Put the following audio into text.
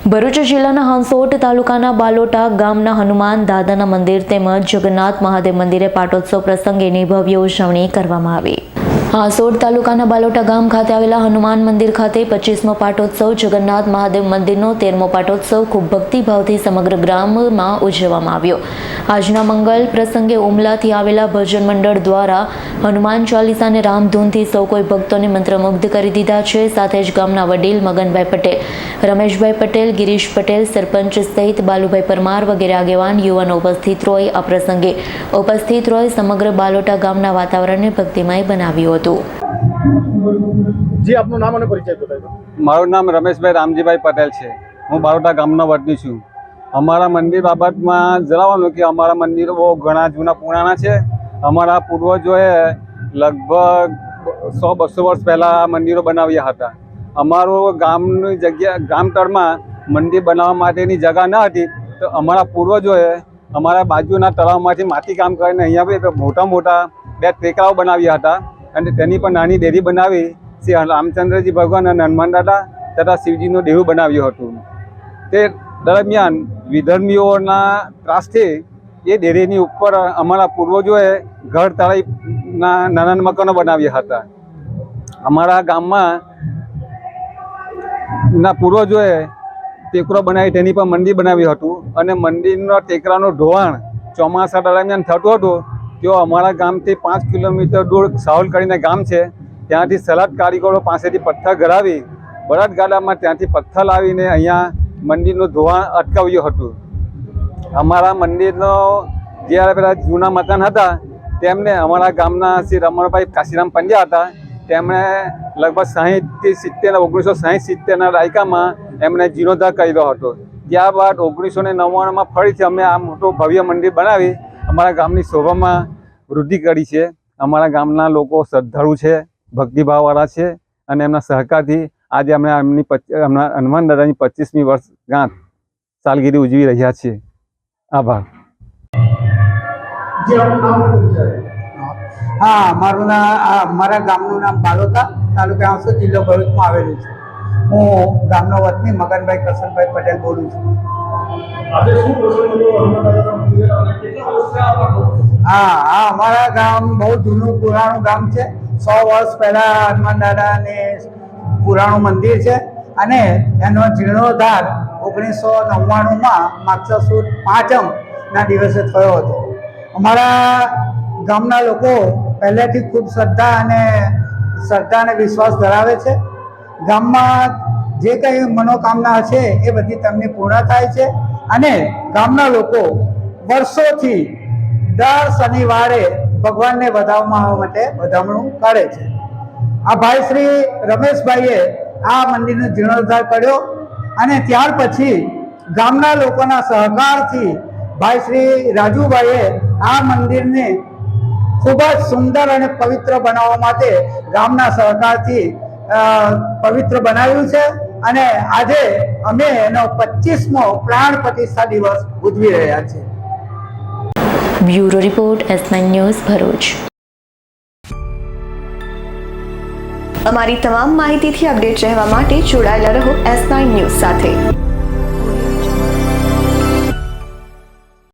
ભરૂચ જિલ્લાના હાંસોટ તાલુકાના બાલોટા ગામના હનુમાન દાદાના મંદિર તેમજ જગન્નાથ મહાદેવ મંદિરે પાટોત્સવ પ્રસંગેની ભવ્ય ઉજવણી કરવામાં આવી। હાંસોટ તાલુકાના બાલોટા ગામ ખાતે આવેલા હનુમાન મંદિર ખાતે 25મો પાટોત્સવ જગન્નાથ મહાદેવ મંદિરનો 13મો પાટોત્સવ ખૂબ ભક્તિભાવથી સમગ્ર ગ્રામમાં ઉજવવામાં આવ્યો। આજના મંગલ પ્રસંગે ઉમલાથી આવેલા ભજન મંડળ દ્વારા હનુમાન ચાલીસાને રામધૂનથી સૌ કોઈ ભક્તોને મંત્રમુગ્ધ કરી દીધા છે। સાથે જ ગામના વડીલ મગનભાઈ પટેલ, રમેશભાઈ પટેલ, ગિરીશ પટેલ, સરપંચ સહિત બાલુભાઈ પરમાર વગેરે આગેવાન યુવાનો ઉપસ્થિત રહી આ પ્રસંગે ઉપસ્થિત રહી સમગ્ર બાલોટા ગામના વાતાવરણને ભક્તિમય બનાવ્યું હતું। જી, આપનું નામ અને પરિચય બતાવો। મારું નામ રમેશભાઈ રામજીભાઈ પટેલ છે। હું બારોટા ગામનો વતની છું। અમારા મંદિર બાબતમાં જણાવવાનું કે અમારા મંદિરો બહુ ઘણા જૂના પુરાણા છે। અમારા પૂર્વજોએ લગભગ 100-200 વર્ષ પહેલાં મંદિરો બનાવ્યા હતા। અમારું ગામની જગ્યા ગામતળમાં મંદિર બનાવવા માટેની જગ્યા ન હતી, તો અમારા પૂર્વજોએ અમારા બાજુના તળાવમાંથી માટી કામ કરીને અહીંયા મોટા મોટા 2 ટેકરાઓ બનાવ્યા હતા અને તેની પર નાની ડેરી બનાવી શ્રી રામચંદ્રજી ભગવાન અને હનુમાન દાદા તથા શિવજીનું દેવું બનાવ્યું હતું। તે દરમિયાન વિધર્મીઓના ત્રાસથી એ ડેરીની ઉપર અમારા પૂર્વજોએ ઘર તળાવના નાના મકાનો બનાવ્યા હતા। અમારા ગામમાં ના પૂર્વજોએ ટેકરો બનાવી તેની પર મંદિર બનાવ્યું હતું અને મંદિરના ટેકરાનું ધોવાણ ચોમાસા દરમિયાન થતું હતું। તેઓ અમારા ગામથી 5 કિલોમીટર દૂર સાહોલ કરીને ગામ છે, ત્યાંથી સલાદ કારીગરો પાસેથી પથ્થર ઘડાવી બળદગાડામાં ત્યાંથી પથ્થર લાવીને અહીંયા મંદિરનું ધોવાણ અટકાવ્યું હતું। અમારા મંદિરનો જે પેલા જૂના મકાન હતા તેમને અમારા ગામના શ્રી રમણભાઈ કાશીરામ પંડ્યા હતા। તેમણે લગભગ 1960-70ના દાયકામાં એમણે જીર્ણોદ્ધાર કર્યો હતો। ત્યારબાદ 1999માં ફરીથી અમે આ મોટું ભવ્ય મંદિર બનાવી અમારા ગામની શોભામાં વૃદ્ધિ કરી છે। અમારા ગામના લોકો શ્રદ્ધાળુ છે, ભક્તિભાવવાળા છે અને એમના સહકારથી આજે અમે હનુમાન દાદાની 25મી વર્ષગાંઠ સાલગીરી ઉજવી રહ્યા છીએ। આભાર। હા, મારા ગામનું નામ બાલોટા, તાલુકા હાંસોટ, જિલ્લો ભરૂચમાં આવેલું છે। હું ગામનો વતની મગનભાઈ કરશનભાઈ પટેલ બોલું છું। હા, અમારા ગામ બહુ જૂનું પુરાણું ગામ છે। 100 વર્ષ પહેલાં હનુમાન દાદાને પુરાણું મંદિર છે અને એનો જીર્ણોદ્ધાર 1999માં માગસર સુદ 5મના દિવસે થયો હતો। અમારા ગામના લોકો પહેલેથી ખૂબ શ્રદ્ધા અને વિશ્વાસ ધરાવે છે। ગામમાં જે કંઈ મનોકામના છે એ બધી તેમની પૂર્ણ થાય છે અને ગામના લોકો વર્ષોથી દર શનિવારે ભગવાનને વધાવવા માટે વધામણું કરે છે। આ ભાઈ શ્રી રમેશભાઈએ આ મંદિરનો જીર્ણોદ્ધાર કર્યો અને ત્યાર પછી ગામના લોકોના સહકારથી ભાઈ શ્રી રાજુભાઈએ આ મંદિરને ખૂબ જ સુંદર અને પવિત્ર બનાવવા માટે ગામના સહકારથી પવિત્ર બનાવ્યું છે અને આજે અમે એનો 25મો પ્રાણ પ્રતિષ્ઠા દિવસ ઉજવી રહ્યા છીએ। Bureau report, S9 news, Bharuch. અમારી તમામ માહિતીથી અપડેટ રહેવા માટે જોડાયેલા રહો S9 ન્યૂઝ સાથે।